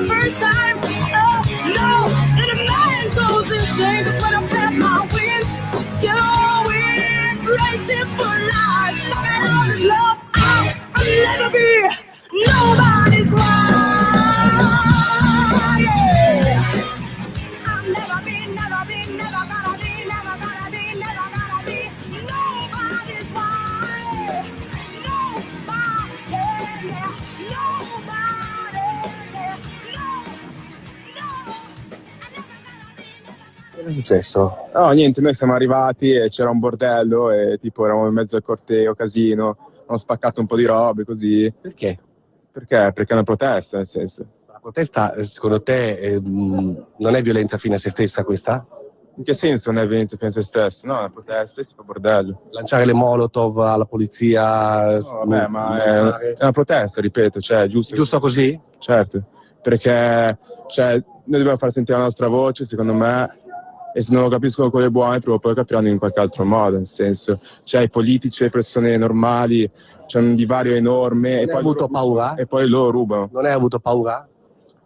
First time, oh no, and a man goes insane. That's when I spread my wings to embracing for life. And all this love, I'll never be nobody's wife. Yeah. I'll never be, never be, never gonna be, never gonna be, never gonna be nobody's wife. Nobody, yeah, nobody, yeah. Cosa è successo? No, niente, noi siamo arrivati e c'era un bordello e tipo eravamo in mezzo al corteo, casino, hanno spaccato un po' di robe così. Perché? Perché? Perché è una protesta, nel senso. La protesta, secondo te, non è violenza fine a se stessa questa? In che senso non è violenza fine a se stesso? No, è una protesta e si fa bordello. Lanciare le molotov alla polizia? No, vabbè, ma è una protesta, ripeto, cioè, giusto. Giusto così? Certo, perché cioè, noi dobbiamo far sentire la nostra voce, secondo me, e se non lo capiscono quelle buone, prima o poi capiranno in qualche altro modo, nel senso, cioè i politici e le persone normali, c'è un divario enorme. Non hai avuto paura? E poi loro rubano. Non hai avuto paura?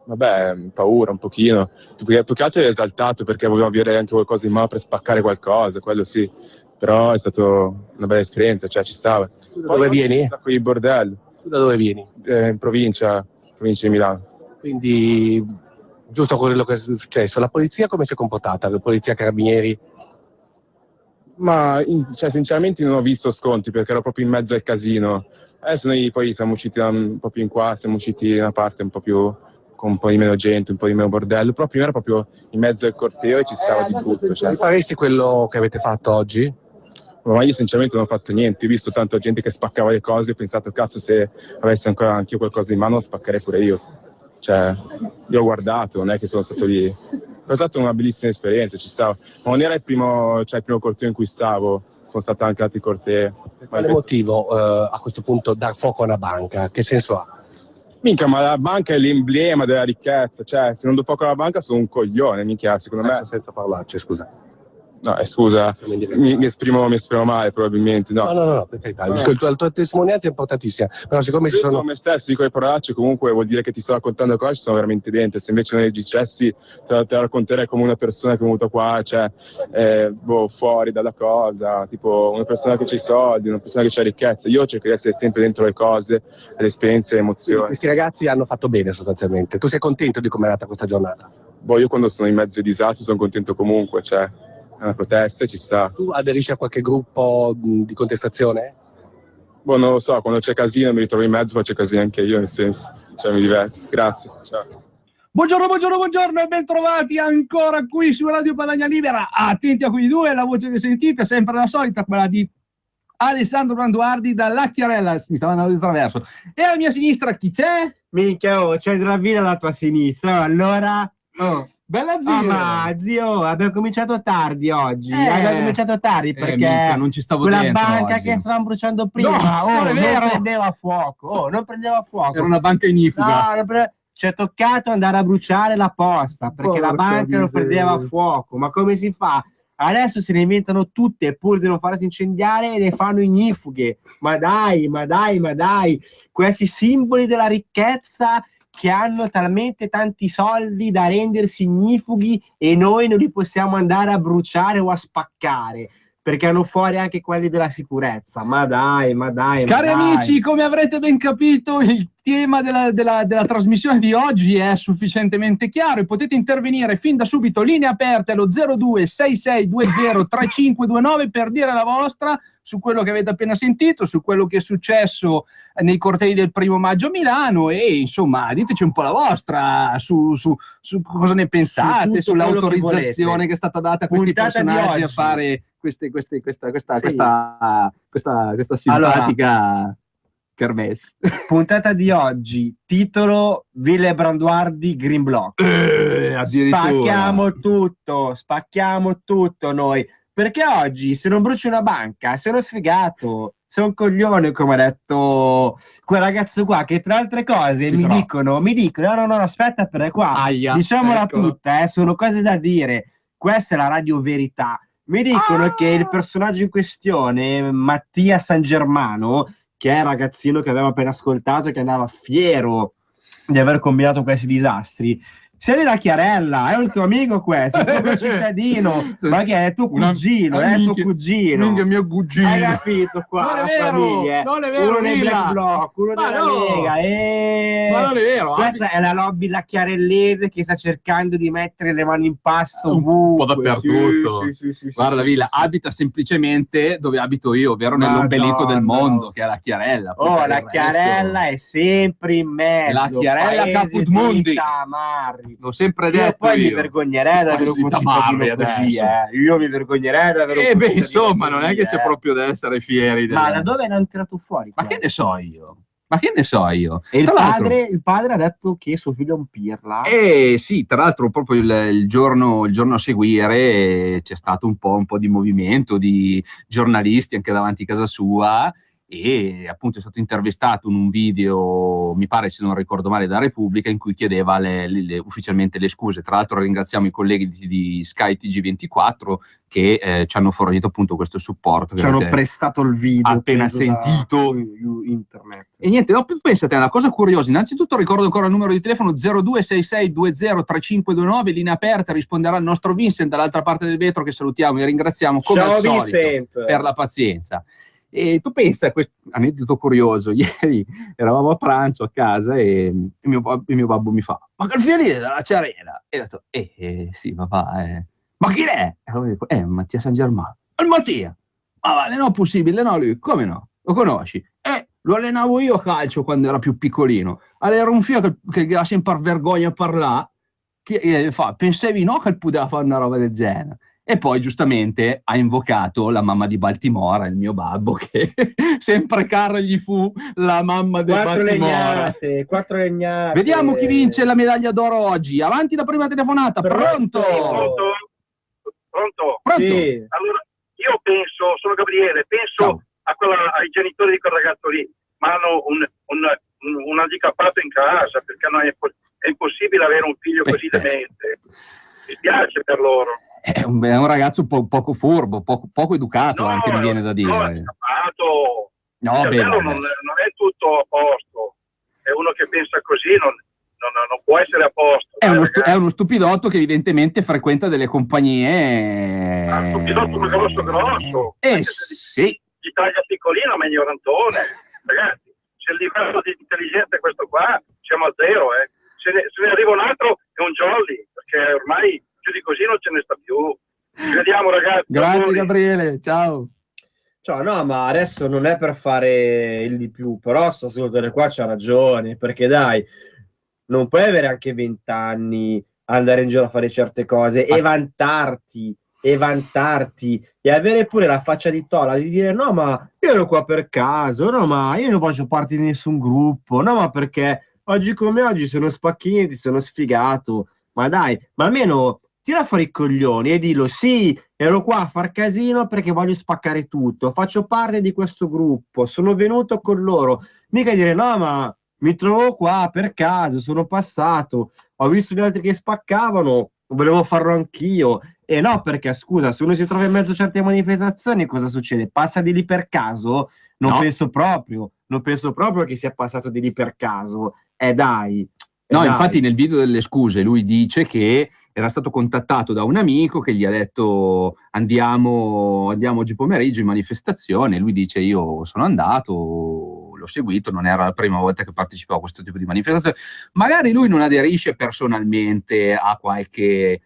Vabbè, paura un pochino, più che altro è esaltato perché volevamo avere anche qualcosa in mano per spaccare qualcosa, quello sì, però è stata una bella esperienza, cioè ci stava. Tu da dove vieni? Da qui bordello. Tu da dove vieni? In provincia di Milano. Quindi, giusto quello che è successo, la polizia come si è comportata? La polizia, carabinieri? Ma cioè, sinceramente non ho visto sconti perché ero proprio in mezzo al casino. Adesso noi poi siamo usciti un po' più in qua, siamo usciti da una parte un po' più con un po' di meno gente, un po' di meno bordello, però prima era proprio in mezzo al corteo e ci stava di tutto. Cioè. Faresti quello che avete fatto oggi? Ma io sinceramente non ho fatto niente, ho visto tanta gente che spaccava le cose, ho pensato cazzo se avessi ancora anche io qualcosa in mano lo spaccherei pure io. Cioè, io ho guardato, non è che sono stato lì. È stata una bellissima esperienza, ci stavo. Ma non era il primo corteo in cui stavo, sono stato anche altri cortei. Per quale motivo a questo punto dar fuoco a una banca? Che senso ha? Minchia, ma la banca è l'emblema della ricchezza, cioè se non do fuoco alla banca sono un coglione, minchia, secondo me. Senza parlarci, scusa. No, scusa, mi esprimo male probabilmente, no. No, per carità, la tua testimonianza è importantissima, però siccome ci sono... me stesso dico le parolacce, comunque vuol dire che ti sto raccontando cose, ci sono veramente dentro, se invece non le dicessi te la racconterei come una persona che è venuta qua, cioè, fuori dalla cosa, tipo una persona che c'ha i soldi, una persona che c'ha ricchezza, io cerco di essere sempre dentro le cose, le esperienze, le emozioni. Quindi questi ragazzi hanno fatto bene sostanzialmente, tu sei contento di come è andata questa giornata? Io quando sono in mezzo ai disastri sono contento comunque, cioè... È una protesta e ci sta. Tu aderisci a qualche gruppo di contestazione? Non lo so, quando c'è casino mi ritrovo in mezzo, faccio casino anche io, nel senso, cioè mi diverto. Grazie, ciao. Buongiorno e bentrovati ancora qui su Radio Padania Libera. Attenti a quei due, la voce che sentite è sempre la solita, quella di Alessandro Branduardi dalla Chiarella, mi stava andando di traverso. E alla mia sinistra chi c'è? Minchia, c'è Dravina alla tua sinistra, allora... Bella zio! Ma zio, abbiamo cominciato tardi oggi. Abbiamo cominciato tardi perché minchia, non ci stavo quella dentro banca oggi. che stavamo bruciando prima non è vero. non prendeva fuoco. Non prendeva fuoco. Era una banca ignifuga. Ci è toccato andare a bruciare la posta perché la banca non prendeva fuoco. Ma come si fa? Adesso se ne inventano tutte pur di non farsi incendiare e ne fanno ignifughe. Ma dai. Questi simboli della ricchezza che hanno talmente tanti soldi da rendersi ignifughi e noi non li possiamo andare a bruciare o a spaccare perché hanno fuori anche quelli della sicurezza. Ma dai. Cari amici, come avrete ben capito, il tema della trasmissione di oggi è sufficientemente chiaro e potete intervenire fin da subito, linee aperte allo 0266203529 per dire la vostra su quello che avete appena sentito, su quello che è successo nei cortei del 1° maggio a Milano e insomma diteci un po' la vostra su cosa ne pensate, sull'autorizzazione che è stata data a questi personaggi a fare questa simpatica... Kermesse. Puntata di oggi, titolo Ville Branduardi Green Block. Addirittura. Spacchiamo tutto noi. Perché oggi se non bruci una banca, sono sfigato, sei un coglione, come ha detto quel ragazzo qua, che tra altre cose Sì, mi però. dicono, no, aspetta, perché qua, Aia, diciamola eccola. tutta, sono cose da dire. Questa è la Radio Verità. Mi dicono che il personaggio in questione, Mattia San Germano, che è il ragazzino che avevamo appena ascoltato, che andava fiero di aver combinato questi disastri, sia della Chiarella, è un tuo amico questo, è un tuo cittadino, ma che è tuo cugino, è tuo cugino. Minchia, mio cugino. Hai capito qua? Non è la vero, famiglia, non è vero, uno dei Villa. Black Bloc, uno Ma della no. Lega, Ma non è vero. questa è la lobby la chiarellese che sta cercando di mettere le mani in pasto Un ovunque. po' dappertutto. Sì, Guarda, Villa, abita semplicemente dove abito io, ovvero nell'ombelico del mondo, che è la Chiarella. Poi per La il Chiarella resto, è sempre in mezzo. La Chiarella paese Caput Mundi. dei tamarri. l'ho sempre Io detto poi mi io. vergognerei di avere un Quasi concittadino tamarri così, adesso. Io mi vergognerei di avere un Beh, concittadino insomma, non è così, che c'è proprio da essere fieri. Ma da dove l'hanno tirato fuori? Ma che ne so io? Ma che ne so io? E Tra l'altro- il padre ha detto che suo figlio è un pirla. sì, tra l'altro proprio il giorno a seguire c'è stato un po' di movimento di giornalisti anche davanti a casa sua, e appunto è stato intervistato in un video, mi pare, se non ricordo male, da Repubblica, in cui chiedeva ufficialmente le scuse. Tra l'altro ringraziamo i colleghi di Sky TG24 che ci hanno fornito appunto questo supporto. Ci hanno prestato il video appena preso sentito. da internet. E niente, no, pensate, è una cosa curiosa. Innanzitutto ricordo ancora il numero di telefono 0266203529, linea aperta, risponderà il nostro Vincent dall'altra parte del vetro, che salutiamo e ringraziamo come Ciao al solito Vincent. per la pazienza. E tu pensa, questo aneddoto curioso, ieri eravamo a pranzo a casa e mio babbo mi fa: ma che il fiorire della Ciarella? E ho detto: sì, papà, ma chi è? E allora dico: Mattia San Germano. Il Mattia? Ma vale, no, possibile, no, lui, come no? Lo conosci? Lo allenavo io a calcio quando era più piccolino. Allora era un figlio che ha sempre vergogna a parlare, che fa: pensavi no che poteva fare una roba del genere? E poi giustamente ha invocato la mamma di Baltimora, il mio babbo, che sempre cara gli fu la mamma di Baltimora. 4 legnate. Vediamo chi vince la medaglia d'oro oggi. Avanti la prima telefonata. Pronto? Pronto? Sì. Allora, io penso, sono Gabriele, penso ai genitori di quel ragazzo lì, ma hanno un handicappato in casa, perché è impossibile avere un figlio così demente. Mi spiace per loro. È un ragazzo poco furbo, poco educato, anche mi viene da dire. No, handicappato. No, Il cervello non è tutto a posto. È uno che pensa così, non può essere a posto. È uno stupidotto che evidentemente frequenta delle compagnie. Un stupidotto grosso. Sì. Gli taglia piccolino, ma è ignorantone. Ragazzi, se il livello di intelligenza è questo qua, siamo a zero. Se ne arriva un altro è un jolly, perché ormai più di così non ce ne sta più. Ci vediamo, ragazzi. Grazie Gabriele, ciao. Ciao, no, ma adesso non è per fare il di più, però sto ascoltando qua, c'ha ragione, perché dai, non puoi avere anche 20 anni, andare in giro a fare certe cose e vantarti e avere pure la faccia di tola di dire: no, ma io ero qua per caso, no, ma io non faccio parte di nessun gruppo, no, ma perché oggi come oggi sono spacchini, sono sfigato. Ma dai, ma almeno tira fuori i coglioni e dillo: sì, ero qua a far casino perché voglio spaccare tutto, faccio parte di questo gruppo, sono venuto con loro. Mica dire: no, ma mi trovo qua per caso, sono passato, ho visto gli altri che spaccavano, volevo farlo anch'io. E no, perché scusa, se uno si trova in mezzo a certe manifestazioni, cosa succede? Passa di lì per caso? Non penso proprio che sia passato di lì per caso. Dai. No, infatti nel video delle scuse lui dice che era stato contattato da un amico che gli ha detto: andiamo oggi pomeriggio in manifestazione. Lui dice: io sono andato, l'ho seguito, non era la prima volta che partecipavo a questo tipo di manifestazione. Magari lui non aderisce personalmente a qualche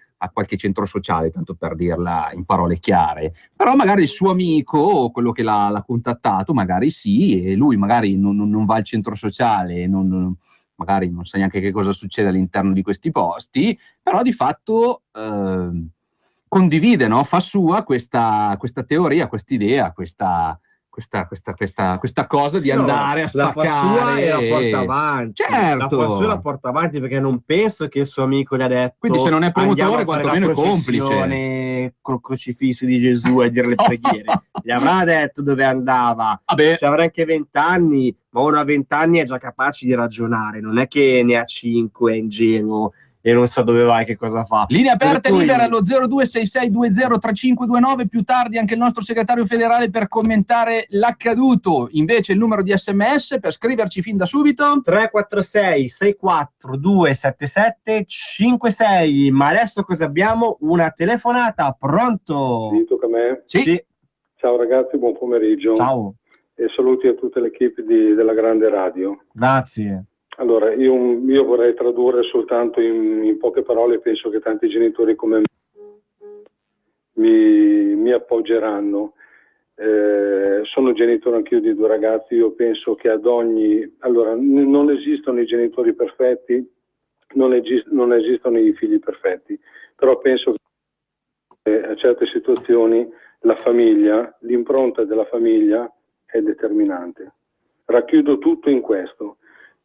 centro sociale, tanto per dirla in parole chiare, però magari il suo amico, quello che l'ha contattato, magari sì, e lui magari non va al centro sociale, magari non sa neanche che cosa succede all'interno di questi posti, però di fatto condivide, no? Fa sua questa teoria, questa idea, questa questa cosa di Sì, no, andare a la fa sua spaccare e la porta avanti. Certo. La fa sua e la porta avanti, perché non penso che il suo amico gli ha detto: quindi se non è andiamo promotore a fare quantomeno la è complice. processione col crocifisso di Gesù e dire le preghiere. Gli avrà detto dove andava. Vabbè, Cioè, avrà anche 20 anni, ma uno a 20 anni è già capace di ragionare, non è che ne ha 5, è ingenuo e non sa dove va e che cosa fa. linea aperta Per cui- libera allo 0266203529. Più tardi anche il nostro segretario federale per commentare l'accaduto. Invece il numero di SMS per scriverci fin da subito. 346 642 7756. Ma adesso cosa abbiamo? Una telefonata, pronto? Sì, tocca a me. Sì. Ciao ragazzi, buon pomeriggio. Ciao, E saluti a tutte l'equipe della grande radio. grazie. Allora, io vorrei tradurre soltanto in poche parole, penso che tanti genitori come me mi appoggeranno. Sono genitore anch'io di 2 ragazzi, io penso che allora, non esistono i genitori perfetti, non esistono i figli perfetti, però penso che a certe situazioni la famiglia, l'impronta della famiglia è determinante. Racchiudo tutto in questo.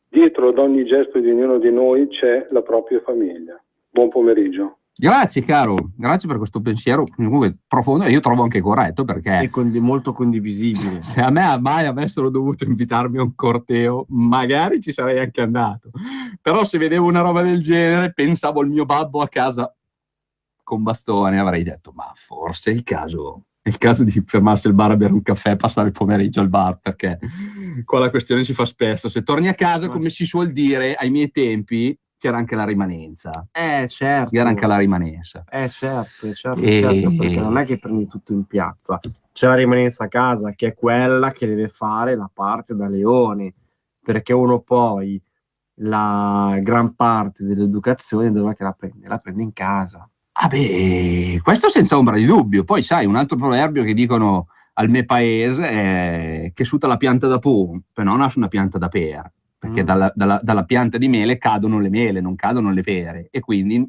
Dietro ad ogni gesto di ognuno di noi c'è la propria famiglia. Buon pomeriggio. Grazie caro, grazie per questo pensiero comunque profondo e io trovo anche corretto, perché È molto condivisibile. se a me mai avessero dovuto invitarmi a un corteo magari ci sarei anche andato, però se vedevo una roba del genere pensavo al mio babbo a casa con bastone, avrei detto ma forse è il caso di fermarsi al bar a bere un caffè e passare il pomeriggio al bar, perché qua la questione si fa spesso. Se torni a casa, come si suol dire, ai miei tempi c'era anche la rimanenza. Certo. Era anche la rimanenza. Certo, perché non è che prendi tutto in piazza. C'è la rimanenza a casa, che è quella che deve fare la parte da leone, perché uno poi la gran parte dell'educazione dove è che la prende? La prende in casa. Ah beh, questo senza ombra di dubbio. Poi sai, un altro proverbio che dicono al mio paese è che su la pianta da pum, però non su una pianta da pera, perché dalla pianta di mele cadono le mele, non cadono le pere, e quindi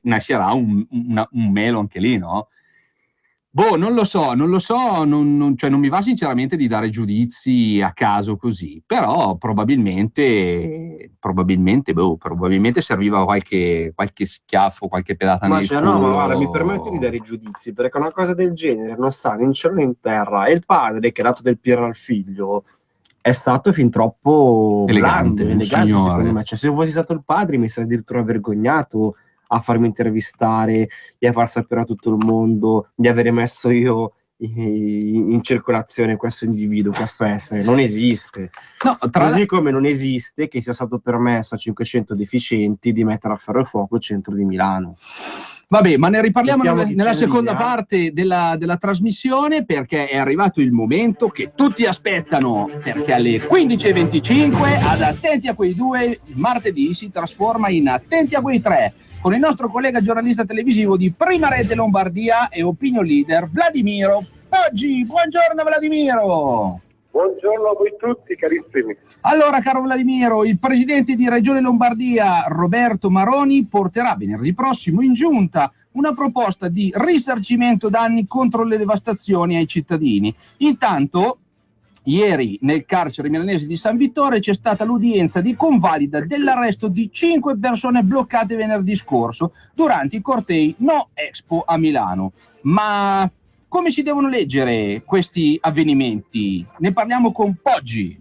nascerà un melo anche lì, no? Boh, non lo so, cioè non mi va sinceramente di dare giudizi a caso così, però probabilmente serviva qualche schiaffo, qualche pedata nel culo. No, ma guarda, mi permetto di dare i giudizi, perché una cosa del genere non sta né in cielo né in terra, e il padre che ha dato del pirro al figlio è stato fin troppo elegante, elegante secondo me. Cioè, se io fossi stato il padre mi sarei addirittura vergognato a farmi intervistare e a far sapere a tutto il mondo di avere messo io in circolazione questo individuo, questo essere. Non esiste. No, Così come non esiste che sia stato permesso a 500 deficienti di mettere a ferro e fuoco il centro di Milano. Vabbè, ma ne riparliamo nella seconda parte della trasmissione, perché è arrivato il momento che tutti aspettano, perché alle 15:25 ad Attenti a quei due martedì si trasforma in Attenti a quei tre, con il nostro collega giornalista televisivo di Prima Rete Lombardia e opinion leader Vladimiro Poggi. Buongiorno Vladimiro! Buongiorno a voi tutti carissimi. Allora, caro Vladimiro, il presidente di Regione Lombardia Roberto Maroni porterà venerdì prossimo in giunta una proposta di risarcimento danni contro le devastazioni ai cittadini. Intanto, ieri nel carcere milanese di San Vittore c'è stata l'udienza di convalida dell'arresto di 5 persone bloccate venerdì scorso durante i cortei No Expo a Milano. Ma come si devono leggere questi avvenimenti? Ne parliamo con Poggi.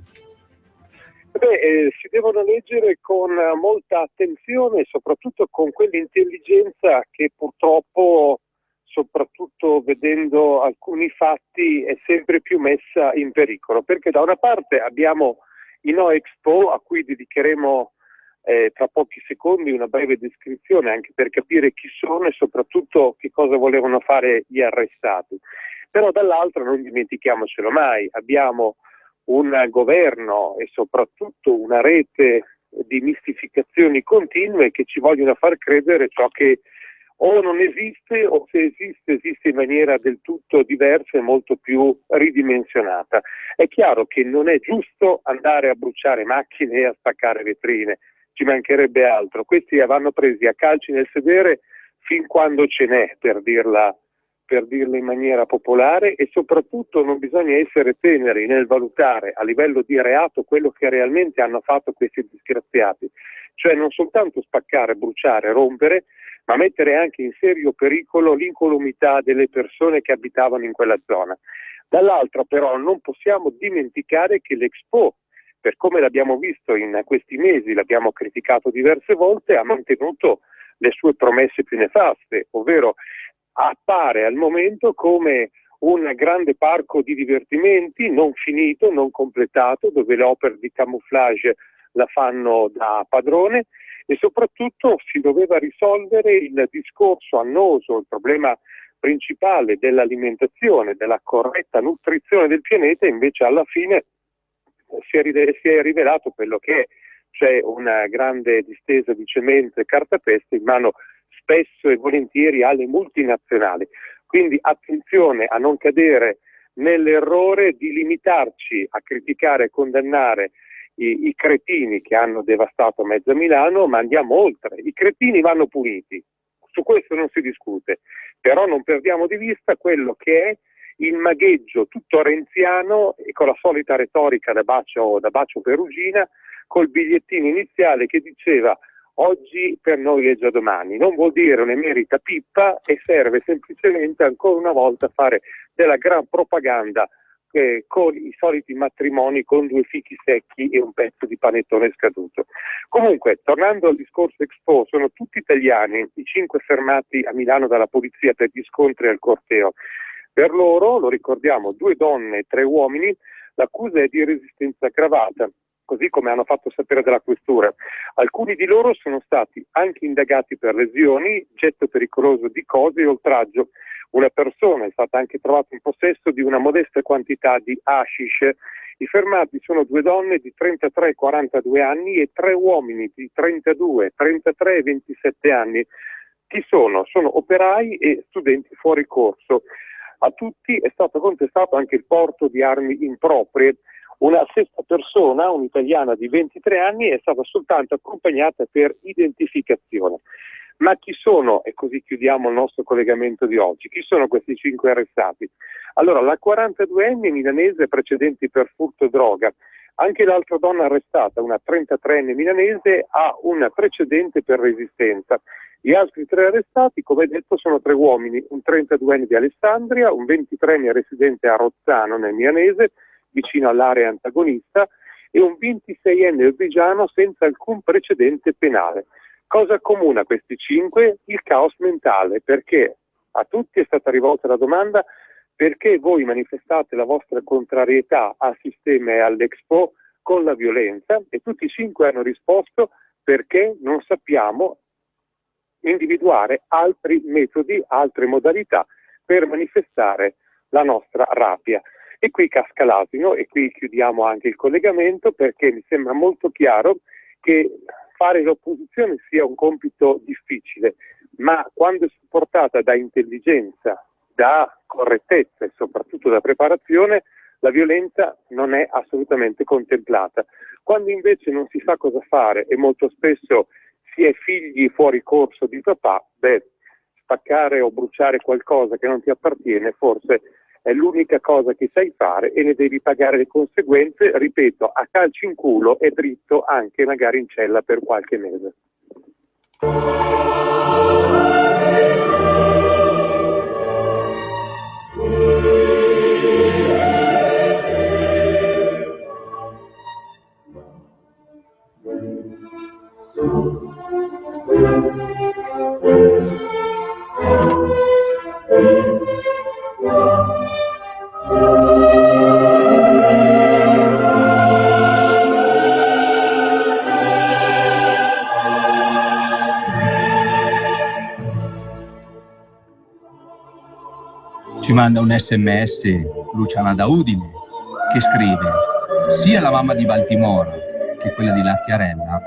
Si devono leggere con molta attenzione e soprattutto con quell'intelligenza che purtroppo, soprattutto vedendo alcuni fatti, è sempre più messa in pericolo. Perché da una parte abbiamo i No Expo, a cui dedicheremo tra pochi secondi una breve descrizione anche per capire chi sono e soprattutto che cosa volevano fare gli arrestati. Però dall'altro non dimentichiamocelo mai, abbiamo un governo e soprattutto una rete di mistificazioni continue che ci vogliono far credere ciò che o non esiste o se esiste in maniera del tutto diversa e molto più ridimensionata. È chiaro che non è giusto andare a bruciare macchine e a spaccare vetrine, ci mancherebbe altro. Questi vanno presi a calci nel sedere fin quando ce n'è, per dirla per dirlo in maniera popolare, e soprattutto non bisogna essere teneri nel valutare a livello di reato quello che realmente hanno fatto questi disgraziati, cioè non soltanto spaccare, bruciare, rompere, ma mettere anche in serio pericolo l'incolumità delle persone che abitavano in quella zona. Dall'altra però non possiamo dimenticare che l'Expo, per come l'abbiamo visto in questi mesi, l'abbiamo criticato diverse volte, ha mantenuto le sue promesse più nefaste, ovvero appare al momento come un grande parco di divertimenti non finito, non completato, dove le opere di camouflage la fanno da padrone, e soprattutto si doveva risolvere il discorso annoso, il problema principale dell'alimentazione, della corretta nutrizione del pianeta. Invece alla fine si è rivelato quello che è, cioè una grande distesa di cemento e cartapesta in mano spesso e volentieri alle multinazionali. Quindi attenzione a non cadere nell'errore di limitarci a criticare e condannare i cretini che hanno devastato mezza Milano, ma andiamo oltre. I cretini vanno puniti, su questo non si discute, però non perdiamo di vista quello che è il magheggio tutto renziano e con la solita retorica da bacio perugina, col bigliettino iniziale che diceva oggi per noi è già domani. Non vuol dire un'emerita pippa e serve semplicemente ancora una volta a fare della gran propaganda con i soliti matrimoni con 2 fichi secchi e un pezzo di panettone scaduto. Comunque, tornando al discorso Expo, sono tutti italiani i 5 fermati a Milano dalla polizia per gli scontri al corteo. Per loro, lo ricordiamo, 2 donne e 3 uomini, l'accusa è di resistenza aggravata, così come hanno fatto sapere dalla questura. Alcuni di loro sono stati anche indagati per lesioni, getto pericoloso di cose e oltraggio. Una persona è stata anche trovata in possesso di una modesta quantità di hashish. I fermati sono 2 donne di 33 e 42 anni e 3 uomini di 32, 33 e 27 anni. Chi sono? Sono operai e studenti fuori corso. A tutti è stato contestato anche il porto di armi improprie. Una sesta persona, un'italiana di 23 anni, è stata soltanto accompagnata per identificazione. Ma chi sono, e così chiudiamo il nostro collegamento di oggi, chi sono questi 5 arrestati? Allora, la 42enne milanese precedenti per furto e droga, anche l'altra donna arrestata, una 33enne milanese, ha un precedente per resistenza. Gli altri 3 arrestati, come detto, sono 3 uomini, un 32enne di Alessandria, un 23enne residente a Rozzano nel milanese, vicino all'area antagonista, e un 26enne albigiano senza alcun precedente penale. Cosa accomuna questi 5? Il caos mentale, perché a tutti è stata rivolta la domanda: perché voi manifestate la vostra contrarietà al sistema e all'Expo con la violenza? E tutti i 5 hanno risposto: perché non sappiamo individuare altri metodi, altre modalità per manifestare la nostra rabbia. E qui casca l'asino, e qui chiudiamo anche il collegamento, perché mi sembra molto chiaro che fare l'opposizione sia un compito difficile, ma quando è supportata da intelligenza, da correttezza e soprattutto da preparazione, la violenza non è assolutamente contemplata. Quando invece non si sa cosa fare e molto spesso si è figli fuori corso di papà, spaccare o bruciare qualcosa che non ti appartiene forse è l'unica cosa che sai fare e ne devi pagare le conseguenze, ripeto, a calci in culo e dritto anche magari in cella per qualche mese. Ci manda un SMS Luciana da Udine che scrive: sia la mamma di Baltimora che quella di Lacchiarella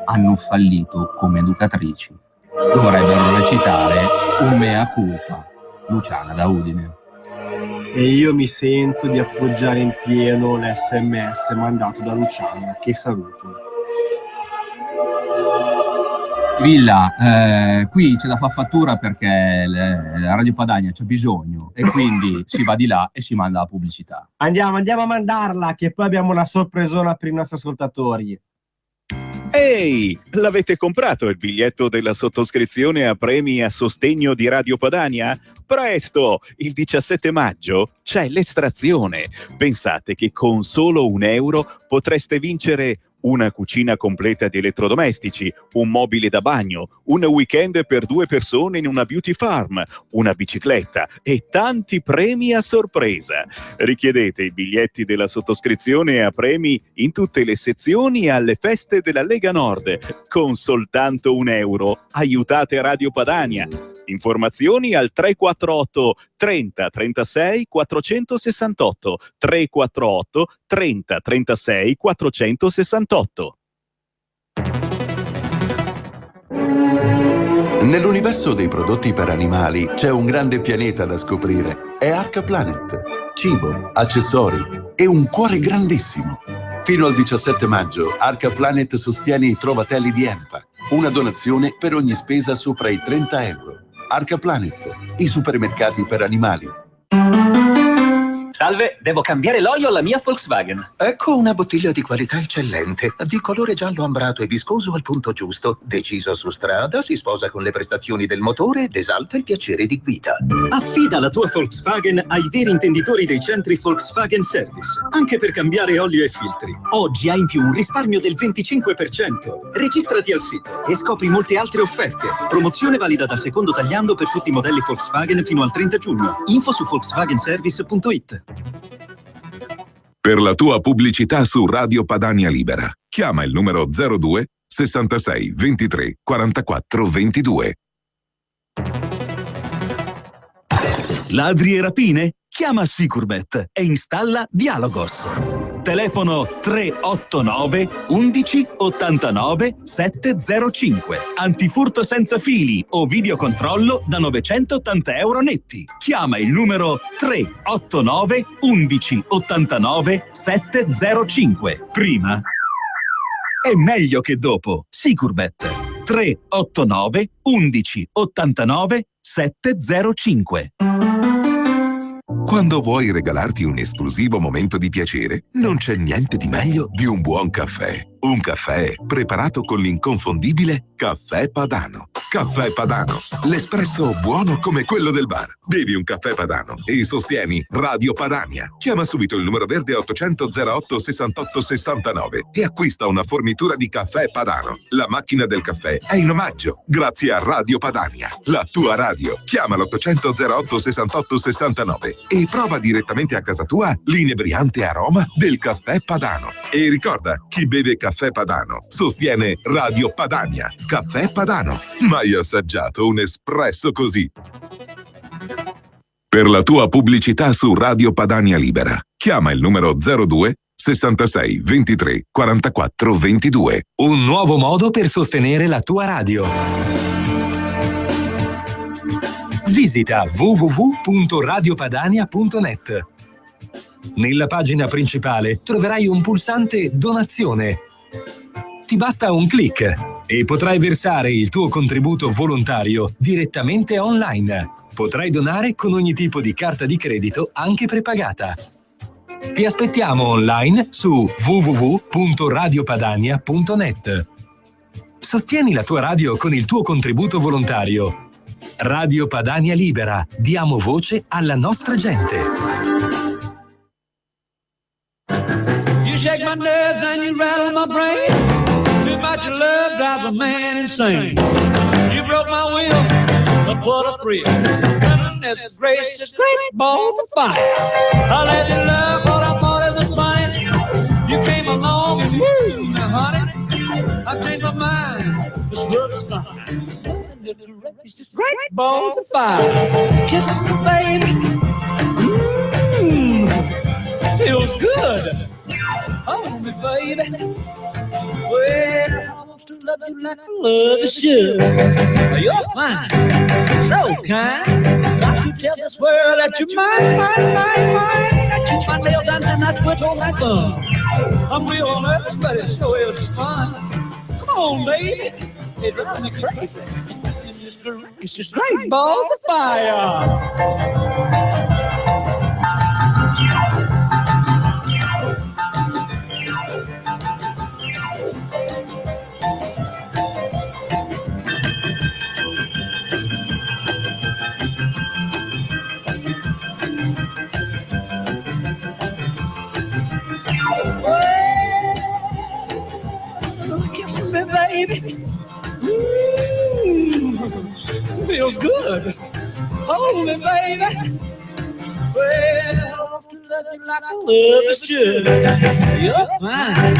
hanno fallito come educatrici, dovrebbero recitare un mea culpa. Luciana da Udine. E io mi sento di appoggiare in pieno l'SMS mandato da Luciana, che saluto. Villa, qui c'è da far fattura perché la Radio Padania c'è bisogno e quindi si va di là e si manda la pubblicità. Andiamo a mandarla, che poi abbiamo una sorpresona per i nostri ascoltatori. Ehi, l'avete comprato il biglietto della sottoscrizione a premi a sostegno di Radio Padania? Presto! Il 17 maggio c'è l'estrazione. Pensate che con solo €1 potreste vincere una cucina completa di elettrodomestici, un mobile da bagno, un weekend per 2 persone in una beauty farm, una bicicletta e tanti premi a sorpresa. Richiedete i biglietti della sottoscrizione a premi in tutte le sezioni e alle feste della Lega Nord. Con soltanto €1 aiutate Radio Padania. Informazioni al 348 30 36 468 348 30 36 468. Nell'universo dei prodotti per animali c'è un grande pianeta da scoprire. È Arca Planet. Cibo, accessori e un cuore grandissimo. Fino al 17 maggio Arca Planet sostiene i trovatelli di EMPA. Una donazione per ogni spesa sopra i €30. Arca Planet, i supermercati per animali. Salve, devo cambiare l'olio alla mia Volkswagen. Ecco una bottiglia di qualità eccellente, di colore giallo ambrato e viscoso al punto giusto. Deciso su strada, si sposa con le prestazioni del motore ed esalta il piacere di guida. Affida la tua Volkswagen ai veri intenditori dei centri Volkswagen Service, anche per cambiare olio e filtri. Oggi hai in più un risparmio del 25%. Registrati al sito e scopri molte altre offerte. Promozione valida dal secondo tagliando per tutti i modelli Volkswagen fino al 30 giugno. Info su volkswagenservice.it. Per la tua pubblicità su Radio Padania Libera, chiama il numero 02 66 23 44 22. Ladri e rapine? Chiama Sicurbet e installa Dialogos. Telefono 389 11 89 705. Antifurto senza fili o videocontrollo da €980 netti. Chiama il numero 389 11 89 705. Prima è meglio che dopo. Sicurbet 389 11 89 705. Quando vuoi regalarti un esclusivo momento di piacere, non c'è niente di meglio di un buon caffè. Un caffè preparato con l'inconfondibile Caffè Padano. Caffè Padano, l'espresso buono come quello del bar. Bevi un caffè Padano e sostieni Radio Padania. Chiama subito il numero verde 800 08 68 69 e acquista una fornitura di Caffè Padano. La macchina del caffè è in omaggio, grazie a Radio Padania, la tua radio. Chiama l'800 08 68 69 e prova direttamente a casa tua l'inebriante aroma del Caffè Padano. E ricorda, chi beve Caffè Padano sostiene Radio Padania. Caffè Padano. Mai assaggiato un espresso così? Per la tua pubblicità su Radio Padania Libera, chiama il numero 02 66 23 44 22. Un nuovo modo per sostenere la tua radio. Visita www.radiopadania.net. Nella pagina principale troverai un pulsante Donazione. Ti basta un clic e potrai versare il tuo contributo volontario direttamente online. Potrai donare con ogni tipo di carta di credito, anche prepagata. Ti aspettiamo online su www.radiopadania.net. Sostieni la tua radio con il tuo contributo volontario. Radio Padania Libera. Diamo voce alla nostra gente. You shake my nerves and you rattle my brain. Too much love drives a man insane. You broke my will, but what a thrill. Goodness gracious, great balls of fire. I let you love what I thought it was funny. You came along and woo, now honey, I changed my mind. This love is fine. It's just great balls of fire. Kisses the baby. Feels good. Hold me, baby. Well, I want to love you like I love you should. You're fine, so kind. Got to tell this world that you're mine. That you my nails down and I twitch on my thumb. I'm real nervous, but it sure is fun. Come on, baby. It drives me crazy. It's just great balls of fire. Kiss me, baby. Feels good. Hold me, baby. Well, to love you like I love should. You're fine,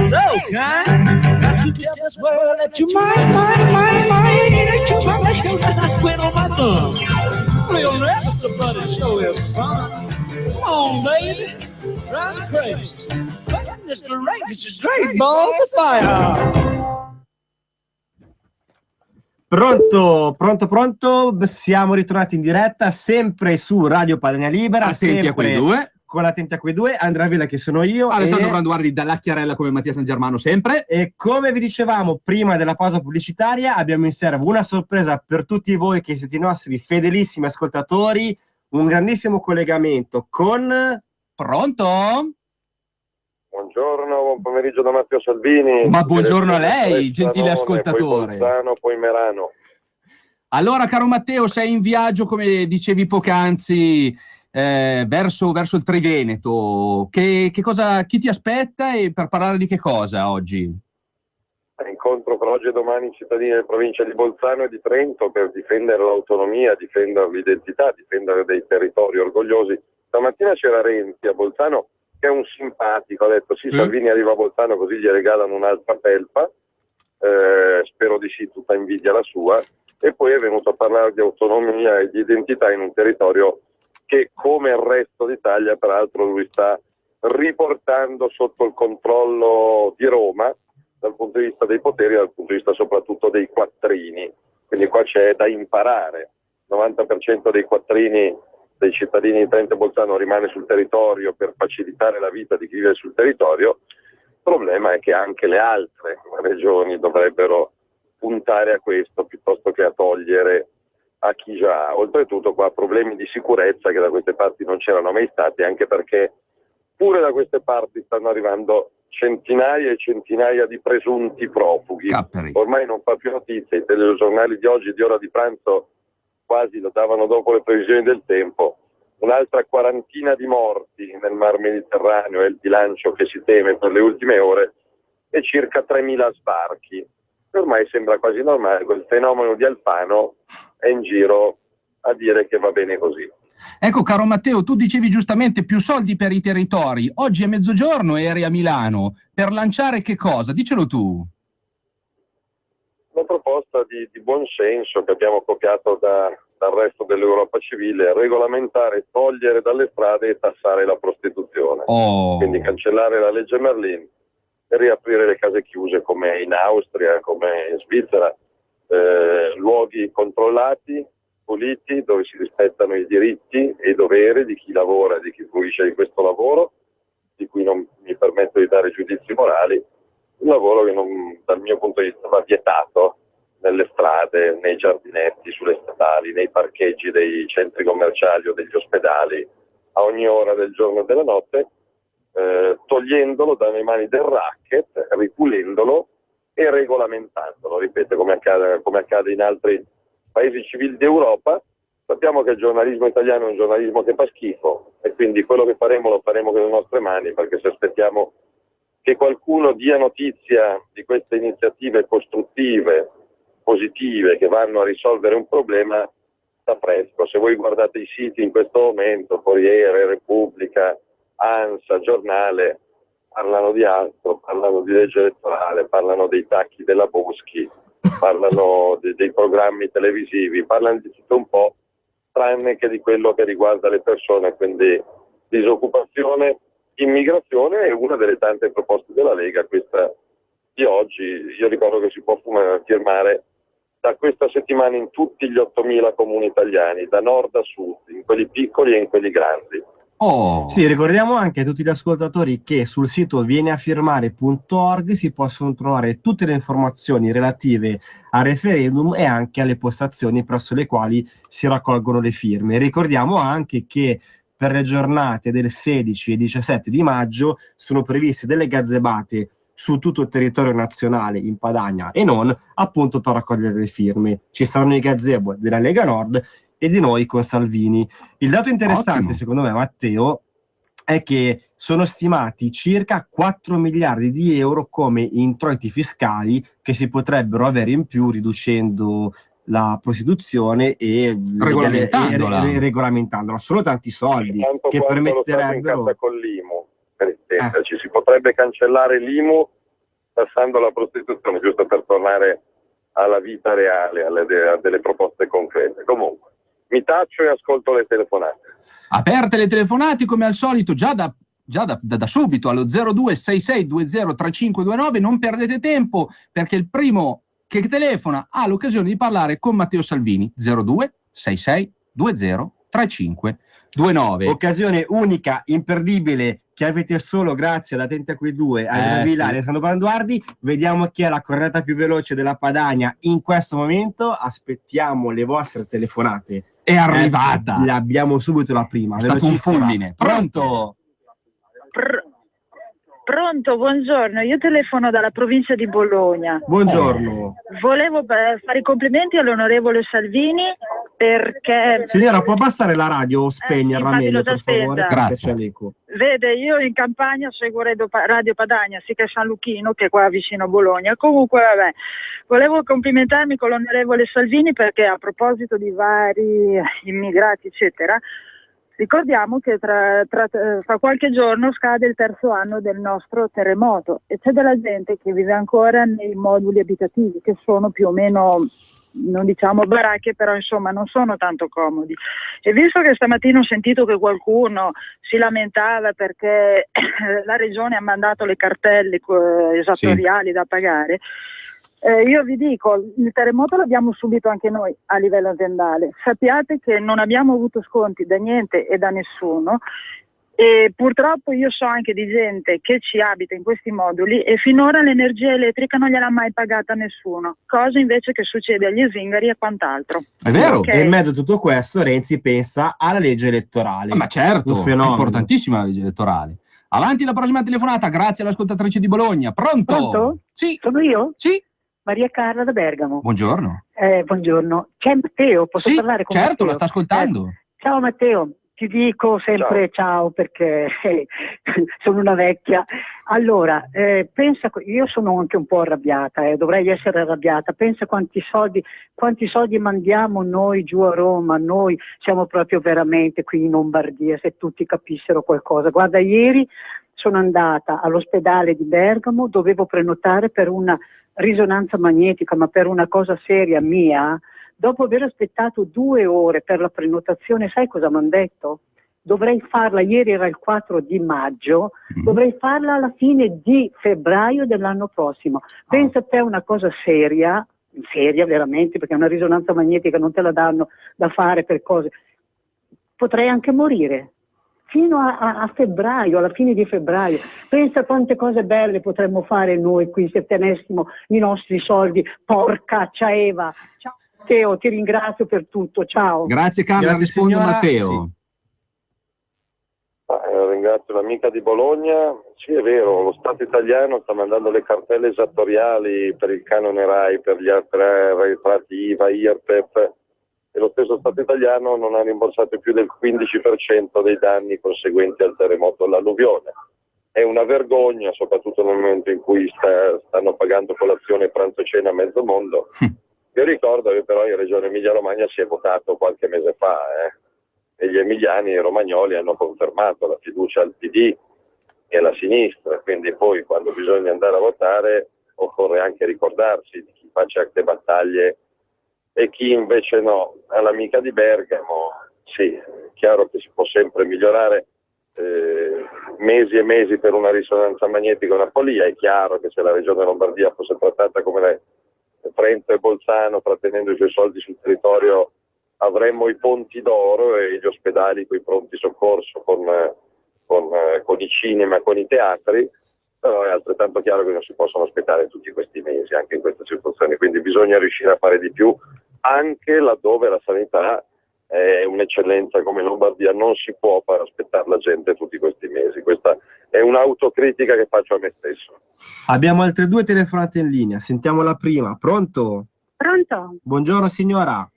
so kind. Got to tell this world that you mine. That you might make a quit on my thumb. Real nervous about it, show is fun. Come on, baby. Drive me crazy. Mr. Race is great balls of fire. Pronto, siamo ritornati in diretta sempre su Radio Padania Libera, Attenti a quei due. Con Attenti a quei due, Andrea Villa che sono io, Alessandro Branduardi dalla Chiarella come Mattia San Germano sempre. E come vi dicevamo prima della pausa pubblicitaria, abbiamo in serbo una sorpresa per tutti voi che siete i nostri fedelissimi ascoltatori, un grandissimo collegamento con... Pronto? Buongiorno, buon pomeriggio da Matteo Salvini. Ma buongiorno a lei, gentile ascoltatore. Poi Bolzano, poi Merano. Allora, caro Matteo, sei in viaggio, come dicevi poc'anzi, verso il Triveneto. Chi ti aspetta e per parlare di che cosa oggi? Incontro per oggi e domani i cittadini delle province di Bolzano e di Trento per difendere l'autonomia, difendere l'identità, difendere dei territori orgogliosi. Stamattina c'era Renzi a Bolzano, che è un simpatico, ha detto sì, Salvini arriva a Bolzano così gli regalano un'altra felpa, spero di sì, tutta invidia la sua, e poi è venuto a parlare di autonomia e di identità in un territorio che, come il resto d'Italia, peraltro lui sta riportando sotto il controllo di Roma dal punto di vista dei poteri e dal punto di vista soprattutto dei quattrini, quindi qua c'è da imparare. Il 90% dei quattrini dei cittadini di Trento e Bolzano rimane sul territorio per facilitare la vita di chi vive sul territorio. Il problema è che anche le altre regioni dovrebbero puntare a questo piuttosto che a togliere a chi già ha. Oltretutto qua problemi di sicurezza che da queste parti non c'erano mai stati, anche perché pure da queste parti stanno arrivando centinaia e centinaia di presunti profughi. Capperi. Ormai non fa più notizia, i telegiornali di oggi di ora di pranzo quasi lo davano dopo le previsioni del tempo. Un'altra quarantina di morti nel Mar Mediterraneo è il bilancio che si teme per le ultime ore, e circa 3.000 sbarchi. Ormai sembra quasi normale, quel fenomeno di Alfano è in giro a dire che va bene così. Ecco, caro Matteo, tu dicevi giustamente più soldi per i territori. Oggi a mezzogiorno eri a Milano per lanciare che cosa? Dicelo tu. Una proposta di buon senso che abbiamo copiato dal resto dell'Europa civile: regolamentare, togliere dalle strade e tassare la prostituzione. Quindi cancellare la legge Merlin e riaprire le case chiuse come in Austria, come in Svizzera, luoghi controllati, puliti, dove si rispettano i diritti e i doveri di chi lavora e di chi fruisce di questo lavoro, di cui non mi permetto di dare giudizi morali. Un lavoro che dal mio punto di vista va vietato nelle strade, nei giardinetti, sulle statali, nei parcheggi dei centri commerciali o degli ospedali, a ogni ora del giorno e della notte, togliendolo dalle mani del racket, ripulendolo e regolamentandolo. Ripeto, come accade in altri paesi civili d'Europa. Sappiamo che il giornalismo italiano è un giornalismo che fa schifo, e quindi quello che faremo lo faremo con le nostre mani, perché se aspettiamo che qualcuno dia notizia di queste iniziative costruttive, positive, che vanno a risolvere un problema, sta fresco. Se voi guardate i siti in questo momento, Corriere, Repubblica, ANSA, Giornale, parlano di altro, parlano di legge elettorale, parlano dei tacchi della Boschi, parlano dei programmi televisivi, parlano di tutto un po', tranne che di quello che riguarda le persone, quindi disoccupazione, immigrazione è una delle tante proposte della Lega, questa di oggi. Io ricordo che si può firmare da questa settimana in tutti gli 8.000 comuni italiani, da nord a sud, in quelli piccoli e in quelli grandi. Sì, ricordiamo anche a tutti gli ascoltatori che sul sito vieneafirmare.org si possono trovare tutte le informazioni relative al referendum e anche alle postazioni presso le quali si raccolgono le firme. Ricordiamo anche che per le giornate del 16 e 17 di maggio sono previste delle gazebate su tutto il territorio nazionale, in Padania e non, appunto per raccogliere le firme. Ci saranno i gazebo della Lega Nord e di noi con Salvini. Il dato interessante, secondo me, Matteo, è che sono stimati circa 4 miliardi di euro come introiti fiscali che si potrebbero avere in più riducendo la prostituzione e regolamentandola. Sono tanti soldi tanto che permetterebbero... in casa con l'IMU, per intenderci. Si potrebbe cancellare l'IMU tassando la prostituzione, giusto per tornare alla vita reale, a delle proposte concrete. Comunque, mi taccio e ascolto le telefonate. Aperte le telefonate come al solito già da subito allo 0266203529. Non perdete tempo perché il primo che telefona ha l'occasione di parlare con Matteo Salvini. 0266203529. Occasione unica, imperdibile, che avete solo grazie ad Attenti a quei due, Andrea Villani e Alessandro Branduardi. Vediamo chi è la corretta più veloce della Padania in questo momento. Aspettiamo le vostre telefonate. È arrivata. L'abbiamo subito la prima. È stato un fulmine. Pronto? Pronto, buongiorno. Io telefono dalla provincia di Bologna. Buongiorno. Volevo fare i complimenti all'onorevole Salvini perché... Signora, può abbassare la radio o spegnerla meglio, per favore? Grazie. Vede, io in campagna seguo Radio Padania, sì, che è San Lucchino, che è qua vicino a Bologna. Comunque, vabbè, volevo complimentarmi con l'onorevole Salvini perché a proposito di vari immigrati, eccetera, ricordiamo che fra qualche giorno scade il 3° anno del nostro terremoto e c'è della gente che vive ancora nei moduli abitativi, che sono più o meno, non diciamo baracche, però insomma non sono tanto comodi. E visto che stamattina ho sentito che qualcuno si lamentava perché la regione ha mandato le cartelle esattoriali da pagare, io vi dico, il terremoto l'abbiamo subito anche noi a livello aziendale. Sappiate che non abbiamo avuto sconti da niente e da nessuno e purtroppo io so anche di gente che ci abita in questi moduli e finora l'energia elettrica non gliel'ha mai pagata nessuno, cosa invece che succede agli zingari e quant'altro. È vero. Okay. E in mezzo a tutto questo Renzi pensa alla legge elettorale. Ma certo, è importantissima la legge elettorale. Avanti la prossima telefonata, grazie all'ascoltatrice di Bologna. Pronto? Sì. Sono io? Sì. Maria Carla da Bergamo. Buongiorno. Buongiorno. C'è Matteo? Posso parlare con certo, Matteo? la sta ascoltando. Ciao Matteo, ti dico sempre ciao perché sono una vecchia. Allora, pensa, io sono anche un po' arrabbiata, dovrei essere arrabbiata. Pensa quanti soldi mandiamo noi giù a Roma, noi siamo proprio veramente qui in Lombardia, se tutti capissero qualcosa. Guarda, ieri sono andata all'ospedale di Bergamo, dovevo prenotare per una risonanza magnetica, ma per una cosa seria mia. Dopo aver aspettato 2 ore per la prenotazione, sai cosa mi hanno detto? Dovrei farla, ieri era il 4 di maggio, dovrei farla alla fine di febbraio dell'anno prossimo. Pensa a te una cosa seria veramente, perché una risonanza magnetica non te la danno da fare per cose. Potrei anche morire. Fino a febbraio, alla fine di febbraio. Pensa quante cose belle potremmo fare noi qui se tenessimo i nostri soldi. Porca Eva. Ciao Matteo, ti ringrazio per tutto. Ciao. Grazie Carla, rispondo Matteo. Sì. Ringrazio l'amica di Bologna. Sì, è vero, lo Stato italiano sta mandando le cartelle esattoriali per il canone RAI, per gli altri retrati IVA, IRPEF, e lo stesso Stato italiano non ha rimborsato più del 15% dei danni conseguenti al terremoto e all'alluvione. È una vergogna, soprattutto nel momento in cui stanno pagando colazione, pranzo e cena a mezzo mondo. Io ricordo che però in Regione Emilia-Romagna si è votato qualche mese fa, e gli emiliani e i romagnoli hanno confermato la fiducia al PD e alla sinistra, quindi poi quando bisogna andare a votare occorre anche ricordarsi di chi faccia anche battaglie e chi invece no. All'amica di Bergamo, sì, è chiaro che si può sempre migliorare, mesi e mesi per una risonanza magnetica e una follia. È chiaro che se la regione Lombardia fosse trattata come Trento e Bolzano, trattenendo i suoi soldi sul territorio, avremmo i ponti d'oro e gli ospedali con i pronti soccorso, con i cinema, con i teatri, però è altrettanto chiaro che non si possono aspettare tutti questi mesi, anche in questa situazione, quindi bisogna riuscire a fare di più, anche laddove la sanità è un'eccellenza come in Lombardia, non si può far aspettare la gente tutti questi mesi. Questa è un'autocritica che faccio a me stesso. Abbiamo altre 2 telefonate in linea, sentiamo la prima. Pronto? Pronto? Buongiorno signora.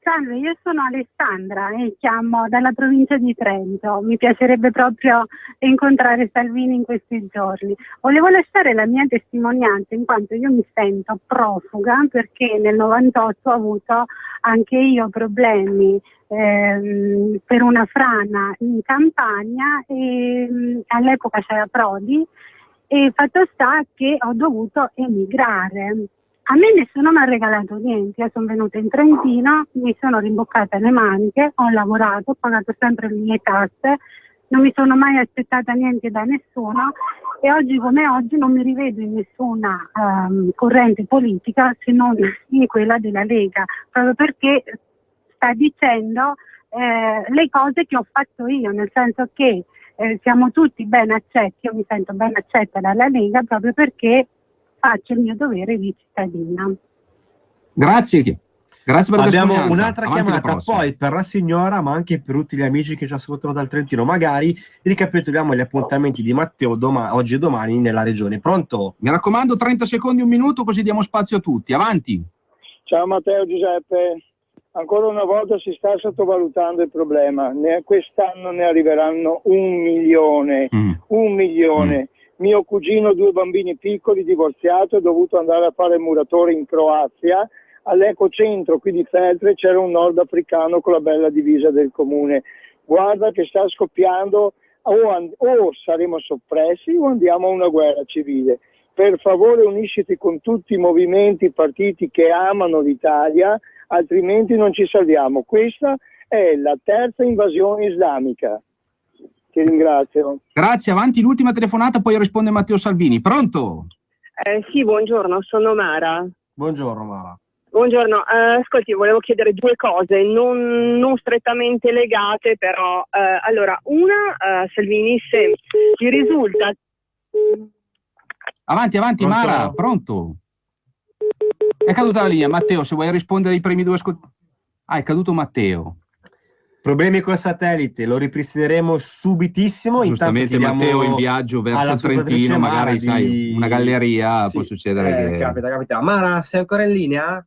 Salve, io sono Alessandra e chiamo dalla provincia di Trento. Mi piacerebbe proprio incontrare Salvini in questi giorni. Volevo lasciare la mia testimonianza in quanto io mi sento profuga perché nel 98 ho avuto anche io problemi per una frana in Campania e all'epoca c'era Prodi e fatto sta che ho dovuto emigrare. A me nessuno mi ha regalato niente, io sono venuta in Trentino, mi sono rimboccata le maniche, ho lavorato, ho pagato sempre le mie tasse, non mi sono mai aspettata niente da nessuno e oggi come oggi non mi rivedo in nessuna corrente politica se non in quella della Lega, proprio perché sta dicendo le cose che ho fatto io, nel senso che siamo tutti ben accetti, io mi sento ben accetta dalla Lega proprio perché faccio il mio dovere di cittadina. Grazie per la Abbiamo testimonianza. un'altra Avanti chiamata poi per la signora, ma anche per tutti gli amici che ci ascoltano dal Trentino. Magari ricapitoliamo gli appuntamenti di Matteo oggi e domani nella regione. Pronto? Mi raccomando, 30 secondi, 1 minuto, così diamo spazio a tutti. Avanti. Ciao Matteo, Giuseppe. Ancora una volta si sta sottovalutando il problema. Quest'anno ne arriveranno 1 milione. 1 milione. Mio cugino, 2 bambini piccoli, divorziato, è dovuto andare a fare il muratore in Croazia. All'ecocentro qui di Feltre c'era un nordafricano con la bella divisa del comune. Guarda che sta scoppiando, o saremo soppressi o andiamo a una guerra civile. Per favore unisciti con tutti i movimenti, i partiti che amano l'Italia, altrimenti non ci salviamo. Questa è la 3ª invasione islamica. Ti ringrazio. Grazie, avanti l'ultima telefonata, poi risponde Matteo Salvini. Pronto? Sì, buongiorno, sono Mara. Buongiorno Mara. Buongiorno, ascolti, volevo chiedere 2 cose, non strettamente legate, però allora, una, Salvini, se ti risulta... Avanti, Pronto? Mara, pronto? È caduta la linea, Matteo, se vuoi rispondere ai primi 2 è caduto Matteo. Problemi col satellite, lo ripristineremo subitissimo. Giustamente Matteo è in viaggio verso il Trentino, magari sai, una galleria, sì, può succedere che... Capita. Mara, sei ancora in linea?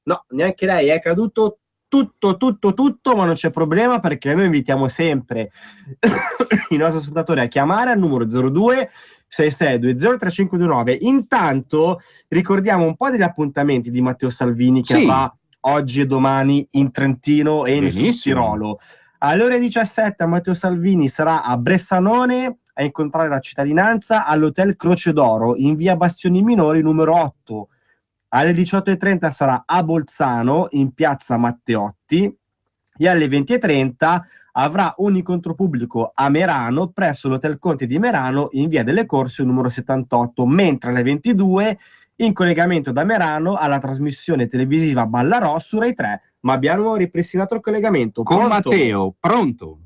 No, neanche lei, è caduto tutto, ma non c'è problema perché noi invitiamo sempre i nostri ascoltatori a chiamare al numero 02 6620 3529. Intanto ricordiamo un po' degli appuntamenti di Matteo Salvini che avrà oggi e domani in Trentino e in Sud Tirolo. Alle ore 17 Matteo Salvini sarà a Bressanone a incontrare la cittadinanza all'Hotel Croce d'Oro in via Bastioni Minori numero 8. Alle 18:30 sarà a Bolzano in piazza Matteotti e alle 20:30 avrà un incontro pubblico a Merano presso l'Hotel Conte di Merano in via delle Corse numero 78, mentre alle 22 in collegamento da Merano alla trasmissione televisiva Ballarò su Rai 3, ma abbiamo ripristinato il collegamento. Con Matteo, pronto?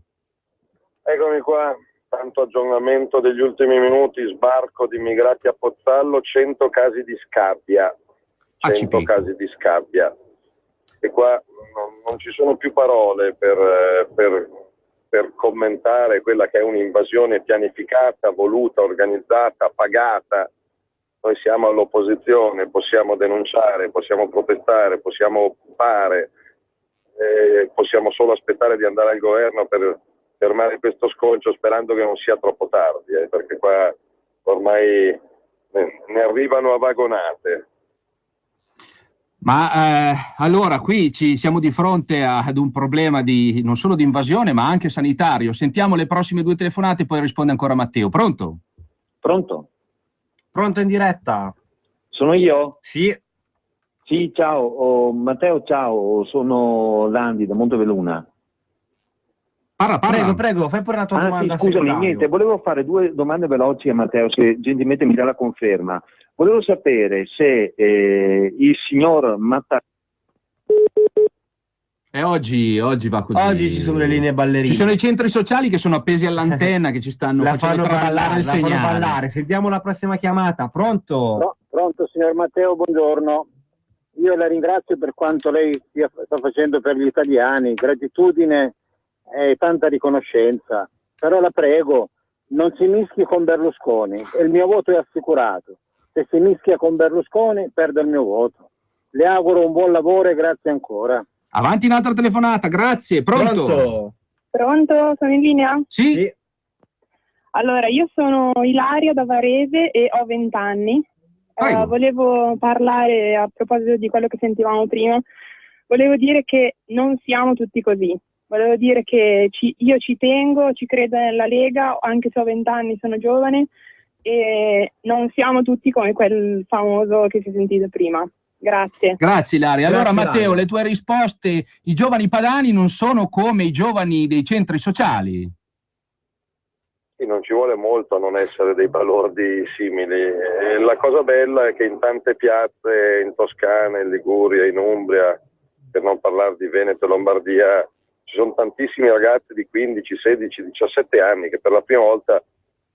Eccomi qua, tanto aggiornamento degli ultimi minuti, sbarco di immigrati a Pozzallo, 100 casi di scabbia. 100 casi di scabbia. E qua non ci sono più parole per commentare quella che è un'invasione pianificata, voluta, organizzata, pagata. Noi siamo all'opposizione, possiamo denunciare, possiamo protestare, possiamo occupare, possiamo solo aspettare di andare al governo per fermare questo sconcio sperando che non sia troppo tardi, perché qua ormai ne arrivano a vagonate. Ma allora qui siamo di fronte ad un problema non solo di invasione ma anche sanitario. Sentiamo le prossime 2 telefonate, poi risponde ancora Matteo. Pronto? Pronto? Pronto in diretta? Sono io? Sì. Sì, ciao. Matteo, ciao. Sono Landi da Montebelluna. Parla. Prego, fai pure la tua domanda. Sì, scusami, niente, volevo fare 2 domande veloci a Matteo, se gentilmente mi dà la conferma. Volevo sapere se il signor Oggi va così. Oggi ci sono le linee ballerine. Ci sono i centri sociali che sono appesi all'antenna, che ci stanno facendo traballare il segnale. Ballare. Sentiamo la prossima chiamata. Pronto? Pronto, signor Matteo, buongiorno. Io la ringrazio per quanto lei sta facendo per gli italiani. Gratitudine e tanta riconoscenza. Però la prego, non si mischi con Berlusconi. E il mio voto è assicurato. Se si mischia con Berlusconi, perde il mio voto. Le auguro un buon lavoro e grazie ancora. Avanti un'altra telefonata, grazie. Pronto? Pronto? Sono in linea? Sì. Allora, io sono Ilaria da Varese e ho 20 anni. Volevo parlare a proposito di quello che sentivamo prima. Volevo dire che non siamo tutti così. Volevo dire che io ci tengo, ci credo nella Lega, anche se ho 20 anni, sono giovane, e non siamo tutti come quel famoso che si è sentito prima. Grazie. Grazie Ilaria. Allora Grazie, Matteo, Ilaria. le tue risposte: i giovani padani non sono come i giovani dei centri sociali? Sì, non ci vuole molto a non essere dei balordi simili. La cosa bella è che in tante piazze in Toscana, in Liguria, in Umbria, per non parlare di Veneto e Lombardia, ci sono tantissimi ragazzi di 15, 16, 17 anni che per la prima volta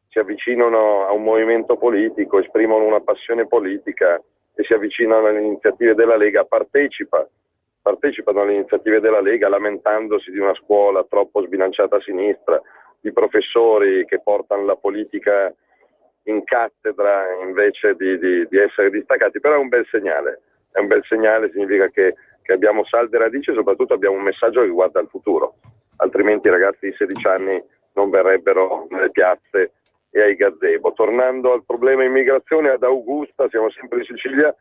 si avvicinano a un movimento politico, esprimono una passione politica e si avvicinano alle iniziative della Lega, partecipano alle iniziative della Lega lamentandosi di una scuola troppo sbilanciata a sinistra, di professori che portano la politica in cattedra invece di essere distaccati, però è un bel segnale, significa che abbiamo salde radici e soprattutto abbiamo un messaggio che guarda al futuro, altrimenti i ragazzi di 16 anni non verrebbero nelle piazze e ai gazebo. Tornando al problema immigrazione, ad Augusta, siamo sempre in Sicilia,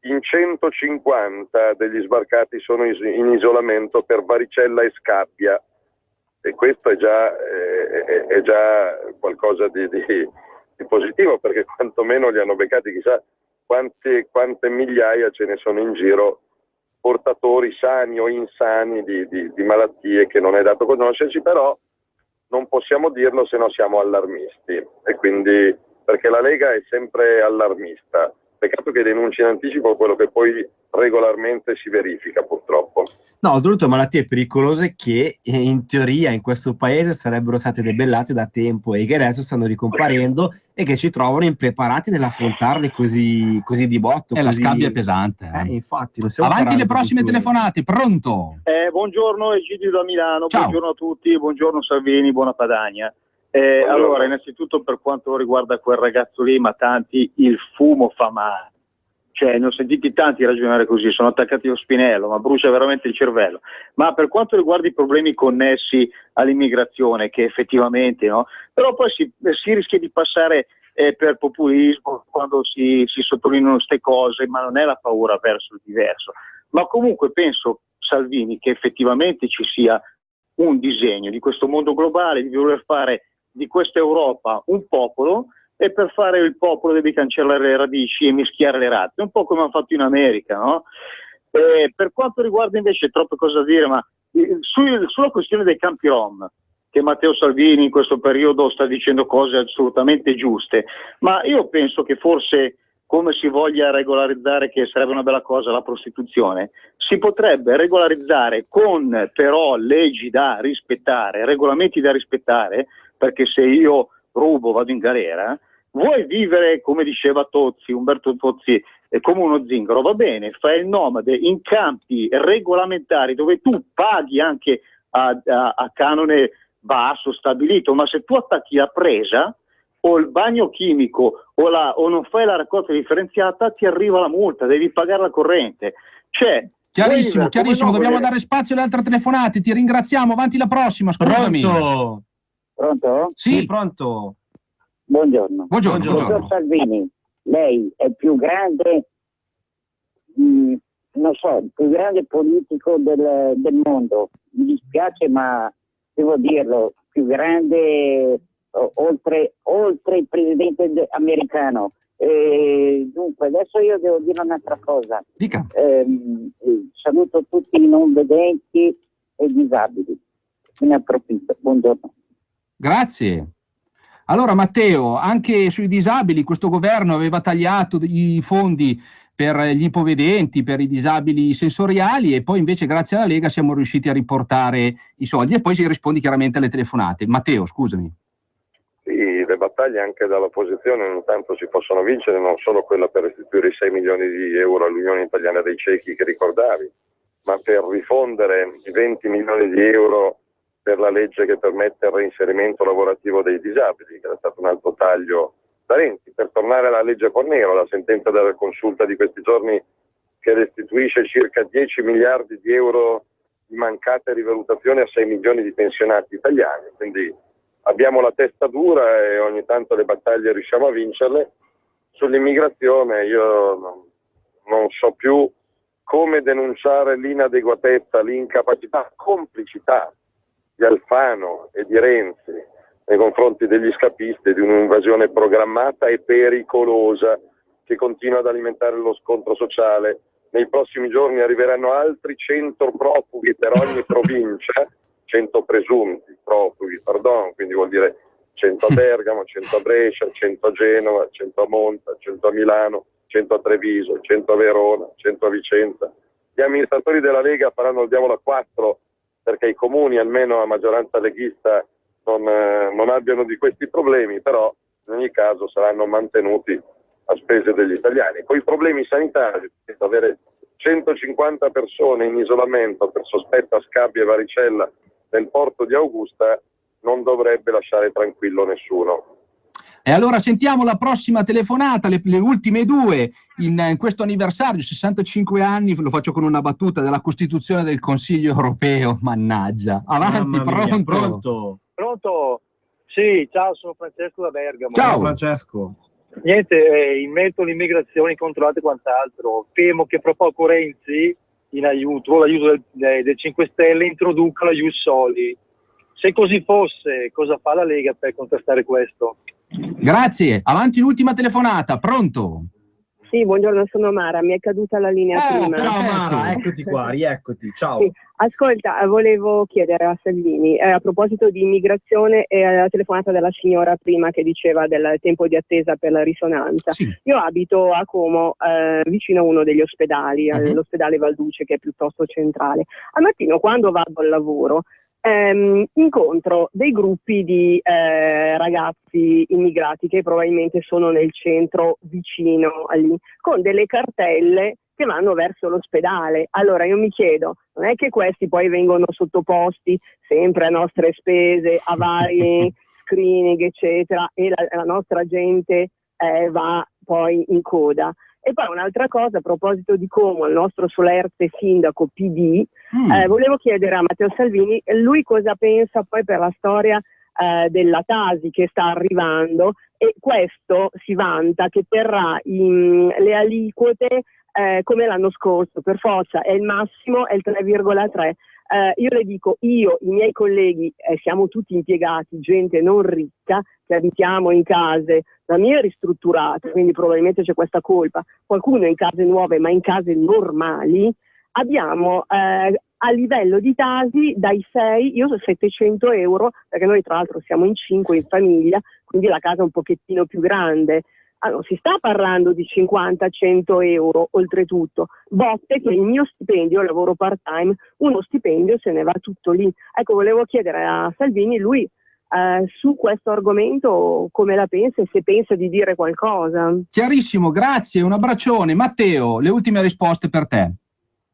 in 150 degli sbarcati sono in isolamento per varicella e scabbia, e questo è già qualcosa di positivo, perché quantomeno li hanno beccati. Chissà quante migliaia ce ne sono in giro, portatori sani o insani di malattie che non è dato conoscerci, però non possiamo dirlo se no siamo allarmisti, e quindi, perché la Lega è sempre allarmista, peccato che denunci in anticipo quello che poi regolarmente si verifica, purtroppo. No, oltretutto malattie pericolose che in teoria in questo paese sarebbero state debellate da tempo e che adesso stanno ricomparendo e che ci trovano impreparati nell'affrontarle così di botto. La scabbia è pesante. Infatti, non stiamo Avanti le parlando prossime di telefonate, pronto? Buongiorno, Egidio da Milano. Ciao. Buongiorno a tutti, buongiorno Salvini, buona Padania. Allora, innanzitutto per quanto riguarda quel ragazzo lì, ma tanti, il fumo fa male. Cioè, ne ho sentiti tanti ragionare così, sono attaccati allo spinello, ma brucia veramente il cervello. Ma per quanto riguarda i problemi connessi all'immigrazione, che effettivamente, no? Però poi si rischia di passare per populismo quando si sottolineano queste cose, ma non è la paura verso il diverso. Ma comunque penso, Salvini, che effettivamente ci sia un disegno di questo mondo globale, di voler fare di questa Europa un popolo, e per fare il popolo devi cancellare le radici e mischiare le razze, un po' come hanno fatto in America, no? Per quanto riguarda invece, troppe cose da dire, ma sulla questione dei campi Rom, che Matteo Salvini in questo periodo sta dicendo cose assolutamente giuste, ma io penso che forse, come si voglia regolarizzare, che sarebbe una bella cosa, la prostituzione, si potrebbe regolarizzare con però leggi da rispettare, regolamenti da rispettare, perché se io rubo, vado in galera, vuoi vivere, come diceva Tozzi, Umberto Tozzi, come uno zingaro, va bene, fai il nomade in campi regolamentari dove tu paghi anche a canone basso, stabilito, ma se tu attacchi la presa o il bagno chimico o non fai la raccolta differenziata, ti arriva la multa, devi pagare la corrente. Cioè, chiarissimo, dobbiamo dare spazio alle altre telefonate, ti ringraziamo, avanti la prossima, scusami. Pronto? Sì, pronto. Buongiorno. Dottor Salvini, lei è il più grande, il più grande politico del mondo. Mi dispiace, ma devo dirlo, più grande oltre il presidente americano. Dunque, adesso io devo dire un'altra cosa. Dica. Saluto tutti i non vedenti e disabili. Me ne approfitto. Buongiorno. Grazie. Allora Matteo, anche sui disabili questo governo aveva tagliato i fondi per gli ipovedenti, per i disabili sensoriali, e poi invece grazie alla Lega siamo riusciti a riportare i soldi, e poi si rispondi chiaramente alle telefonate. Matteo, scusami. Sì, le battaglie anche dall'opposizione ogni tanto si possono vincere, non solo quella per restituire i 6 milioni di euro all'Unione Italiana dei Ciechi che ricordavi, ma per rifondere i 20 milioni di euro per la legge che permette il reinserimento lavorativo dei disabili, che era stato un altro taglio da Renzi, per tornare alla legge Fornero, la sentenza della consulta di questi giorni che restituisce circa 10 miliardi di euro di mancate rivalutazioni a 6 milioni di pensionati italiani. Quindi abbiamo la testa dura e ogni tanto le battaglie riusciamo a vincerle. Sull'immigrazione io non so più come denunciare l'inadeguatezza, l'incapacità, complicità di Alfano e di Renzi nei confronti degli scapisti, di un'invasione programmata e pericolosa che continua ad alimentare lo scontro sociale. Nei prossimi giorni arriveranno altri 100 profughi per ogni provincia, 100 presunti profughi, quindi vuol dire 100 a Bergamo, 100 a Brescia, 100 a Genova, 100 a Monza, 100 a Milano, 100 a Treviso, 100 a Verona, 100 a Vicenza. Gli amministratori della Lega faranno il diavolo a 4 perché i comuni, almeno a maggioranza leghista, non abbiano di questi problemi, però in ogni caso saranno mantenuti a spese degli italiani. Poi i problemi sanitari, avere 150 persone in isolamento per sospetta scabbia e varicella nel porto di Augusta non dovrebbe lasciare tranquillo nessuno. E allora sentiamo la prossima telefonata, le ultime due in questo anniversario, 65 anni, lo faccio con una battuta, della Costituzione del Consiglio Europeo, mannaggia. Avanti, pronto? Pronto? Sì, ciao, sono Francesco da Bergamo. Ciao Francesco. Niente, in merito all'immigrazione controllata e quant'altro, temo che fra poco Renzi, l'aiuto del 5 Stelle, introduca la Ius Soli. Se così fosse, cosa fa la Lega per contrastare questo? Grazie, avanti l'ultima telefonata, pronto? Sì, buongiorno, sono Mara, mi è caduta la linea prima. Ciao Mara, eccoti qua, rieccoti, ciao. Sì. Ascolta, volevo chiedere a Salvini, a proposito di immigrazione e alla telefonata della signora prima che diceva del tempo di attesa per la risonanza. Sì. Io abito a Como, vicino a uno degli ospedali, all'ospedale Valduce, che è piuttosto centrale. Al mattino, quando vado al lavoro, incontro dei gruppi di ragazzi immigrati che probabilmente sono nel centro vicino a lì, con delle cartelle che vanno verso l'ospedale. Allora io mi chiedo, non è che questi poi vengono sottoposti sempre a nostre spese, a vari screening eccetera, e la nostra gente va poi in coda? E poi un'altra cosa, a proposito di Como, il nostro solerte sindaco PD, volevo chiedere a Matteo Salvini, lui cosa pensa poi per la storia della Tasi che sta arrivando, e questo si vanta che terrà le aliquote come l'anno scorso, per forza è il massimo, è il 3,3. Io le dico, i miei colleghi, siamo tutti impiegati, gente non ricca, che abitiamo in case, la mia è ristrutturata, quindi probabilmente c'è questa colpa, qualcuno in case nuove, ma in case normali, abbiamo a livello di Tasi dai 6, io so 700 euro, perché noi tra l'altro siamo in 5 in famiglia, quindi la casa è un pochettino più grande. Non si sta parlando di 50-100 euro, oltretutto, botte che il mio stipendio, lavoro part time, uno stipendio se ne va tutto lì. Ecco, volevo chiedere a Salvini, lui su questo argomento come la pensa e se pensa di dire qualcosa. Chiarissimo, grazie, un abbraccione. Matteo, le ultime risposte per te.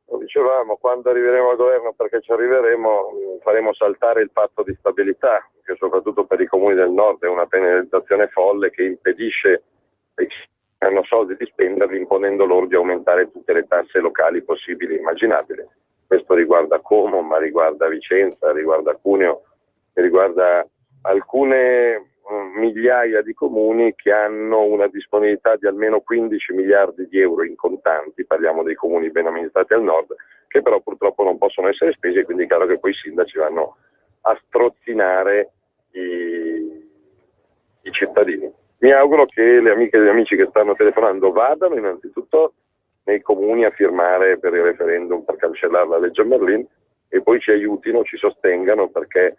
Lo dicevamo, quando arriveremo al governo, perché ci arriveremo, faremo saltare il patto di stabilità, che soprattutto per i comuni del nord è una penalizzazione folle che impedisce hanno soldi di spenderli, imponendo loro di aumentare tutte le tasse locali possibili e immaginabili. Questo riguarda Como, ma riguarda Vicenza, riguarda Cuneo, riguarda alcune migliaia di comuni che hanno una disponibilità di almeno 15 miliardi di euro in contanti, parliamo dei comuni ben amministrati al nord, che però purtroppo non possono essere spesi, e quindi è chiaro che poi i sindaci vanno a strozzinare i cittadini. Mi auguro che le amiche e gli amici che stanno telefonando vadano innanzitutto nei comuni a firmare per il referendum per cancellare la legge Merlin, e poi ci aiutino, ci sostengano, perché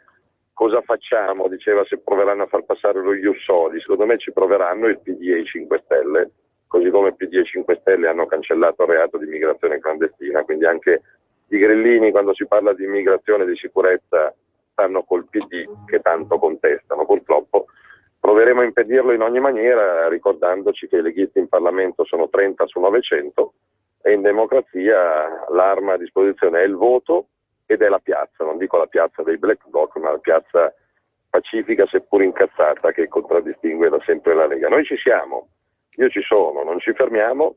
cosa facciamo? Diceva se proveranno a far passare lo Ius Soli, secondo me ci proveranno il PD e i 5 Stelle, così come PD e 5 Stelle hanno cancellato il reato di immigrazione clandestina, quindi anche i grillini quando si parla di immigrazione e di sicurezza stanno col PD che tanto contestano purtroppo. Proveremo a impedirlo in ogni maniera, ricordandoci che i leghisti in Parlamento sono 30 su 900 e in democrazia l'arma a disposizione è il voto ed è la piazza, non dico la piazza dei black bloc, ma la piazza pacifica seppur incazzata che contraddistingue da sempre la Lega. Noi ci siamo, io ci sono, non ci fermiamo.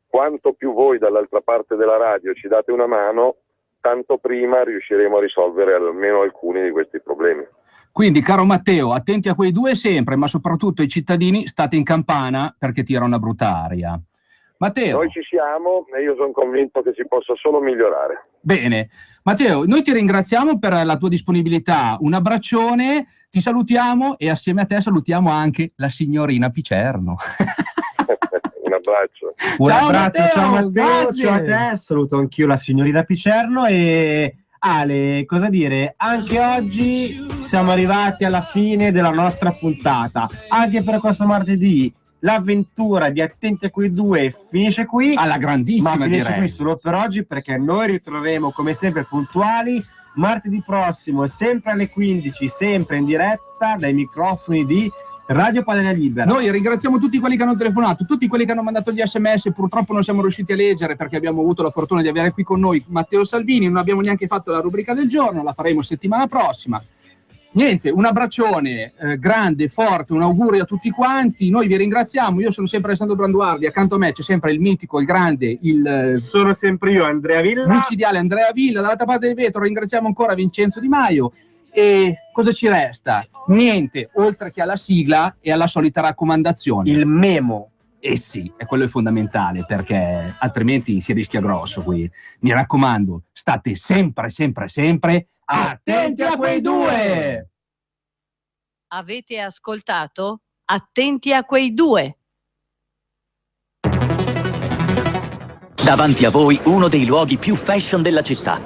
Quanto più voi dall'altra parte della radio ci date una mano, tanto prima riusciremo a risolvere almeno alcuni di questi problemi. Quindi, caro Matteo, attenti a quei due sempre, ma soprattutto i cittadini, state in campana perché tira una brutta aria. Matteo. Noi ci siamo e io sono convinto che si possa solo migliorare. Bene. Matteo, noi ti ringraziamo per la tua disponibilità, un abbraccione, ti salutiamo e assieme a te salutiamo anche la signorina Picerno. Un abbraccio. Un ciao abbraccio, Matteo, ciao Matteo, grazie. ciao a te, saluto anch'io la signorina Picerno e Ale, cosa dire? Anche oggi siamo arrivati alla fine della nostra puntata, anche per questo martedì. L'avventura di Attenti a quei due finisce qui, alla grandissima, ma finisce direi. qui solo per oggi, perché noi ritroveremo come sempre puntuali martedì prossimo, sempre alle 15, sempre in diretta dai microfoni di Radio Padania Libera. Noi ringraziamo tutti quelli che hanno telefonato, tutti quelli che hanno mandato gli SMS, purtroppo non siamo riusciti a leggere perché abbiamo avuto la fortuna di avere qui con noi Matteo Salvini, non abbiamo neanche fatto la rubrica del giorno, la faremo settimana prossima. Niente, un abbraccione grande, forte, un augurio a tutti quanti, noi vi ringraziamo, io sono sempre Alessandro Branduardi, accanto a me c'è sempre il mitico, il grande, sono sempre io, Andrea Villa, micidiale Andrea Villa, dall'altra parte del vetro ringraziamo ancora Vincenzo Di Maio. E cosa ci resta? Niente, oltre che alla sigla e alla solita raccomandazione. Il memo. Eh sì, è quello è fondamentale, perché altrimenti si rischia grosso qui. Mi raccomando, state sempre, sempre, sempre attenti a quei due! Avete ascoltato? Attenti a quei due! Davanti a voi uno dei luoghi più fashion della città.